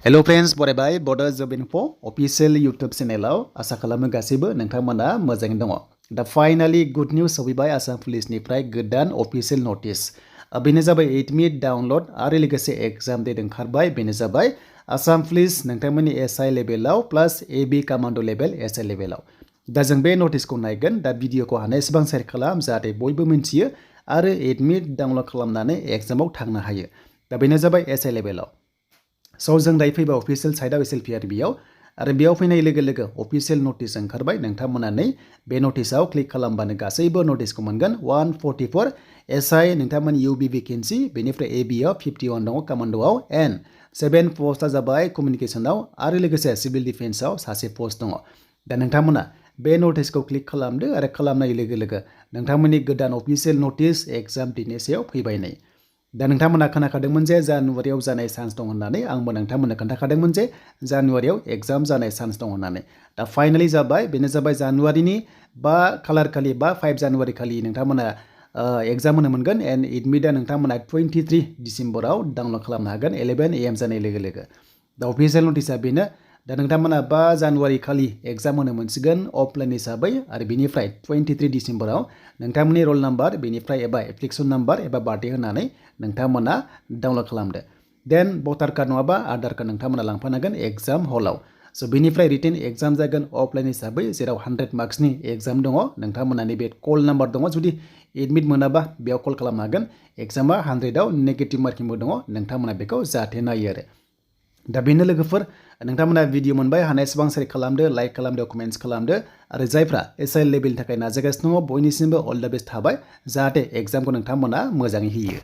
Hello friends, बरायबाय Bodo Job Info official YouTube channel आसा खालामो गासैबो नोंथांमोना मोजाङै दङ। दा फाइनाली गुड निउज सफैबाय आसाम पुलिसनिफ्राय गोदान अफिशियेल नोटिस। बेनो जाबाय एडमिट डाउनलोड आरो लोगोसे एग्जाम डेट ओंखारबाय। बेनो जाबाय आसाम पुलिस नोंथांमोननि एसआई लेभेलाव प्लास एबि कमान्डो लेभेल एसआई लेभेलाव। दा जों बे नोटिसखौ नायगोन। दा भिडिअखौ हानायसेबां शेयार खालाम जाहाथे बयबो मिन्थियो आरो एडमिट डाउनलोड खालामनानै एग्जामाव थांनो हायो। दा बेनो जाबाय एसआई लेभेलाव। सो जों दायो फैबा अफिशियेल साइटआव एसएलपिआरबिआव आरो बेयाव फैनाय लोगो लोगो अफिशियेल नोटिस ओंखारबाय। नोंथांमोना बे नोटिसआव क्लिक खालामबानो गासैबो नोटिसखौ मोनगोन। 144 एसआई नोंथांमोन इउबि भेकेन्सि, बेनिफ्राय एबिआव 51 दङ कमान्डोआव, एन्ड 7 पस्टआ जाबाय कमिउनिकेसनाव आरो लोगोसे सिभिल डिफेन्सआव सासे पस्ट दङ। दा नोंथांमोना बे नोटिसखौ क्लिक खालामदो आरो खालामनाय लोगो लोगो नोंथांमोननि गोदान अफिशियेल नोटिस एग्जाम डेटनि सायाव फैबाय नै। दा नोंथांमोना खोनाखादोंमोन जे जानुवारियाव जानाय चान्स दं होननानै। आंबो नोंथांमोननो खोन्थाखादोंमोन जे जानुवारियाव एग्जाम जानाय चान्स दं होननानै। दा फाइनाली जाबाय। बेनो जाबाय जानुवारिनि 5 खालार खालि बा 5 जानुवारि खालि नोंथांमोना एग्जाम होनो मोनगोन। एन्ड एडमिटआ नोंथांमोना 23 डिसेम्बराव डाउनलोड खालामनो हागोन 11 AM जानाय लोगो लोगो। दा अफिशियेल नोटिसआ बेनो। दा नोंथांमोना 5 जानुवारि खालि एग्जाम होनो मोनसिगोन अफलाइन हिसाबै, आरो बेनिफ्राय 23 डिसेम्बराव नोंथांमोननि रल नाम्बार बेनिफ्राय एबा एप्लिकेसन नाम्बार एबा बार्थडे होनानै नोंथांमोना डाउनलोड खालामदो। देन भटार कार्ड नङाबा आधार कार्ड नोंथांमोना लांफानांगोन एग्जाम हलाव। स' बेनिफ्राय रिटेन एग्जाम जागोन अफलाइन हिसाबै, जेराव 100 मार्क्सनि एग्जाम दङ। नोंथांमोना नैबे कल नाम्बार दङ, जुदि एडमिट मोनाबा बेयाव कल खालामनो हागोन। एग्जामा 100आव नेगेटिभ मार्किंबो दङ। नोंथांमोना बेखौ जाहाथे नायो आरो। दा बेनो लोगोफोर, नोंथांमोना भिडिअ मोनबाय, हानायसेबां शेयार खालामदो, लाइक खालामदो, कमेन्ट्स खालामदो, आरो जायफ्रा एसआई लेभेलनि थाखाय नाजागासिनो दङ बयनिसिमबो अल द बेस्ट थाबाय, जाहाथे एग्जामखौ नोंथांमोना मोजाङै होयो।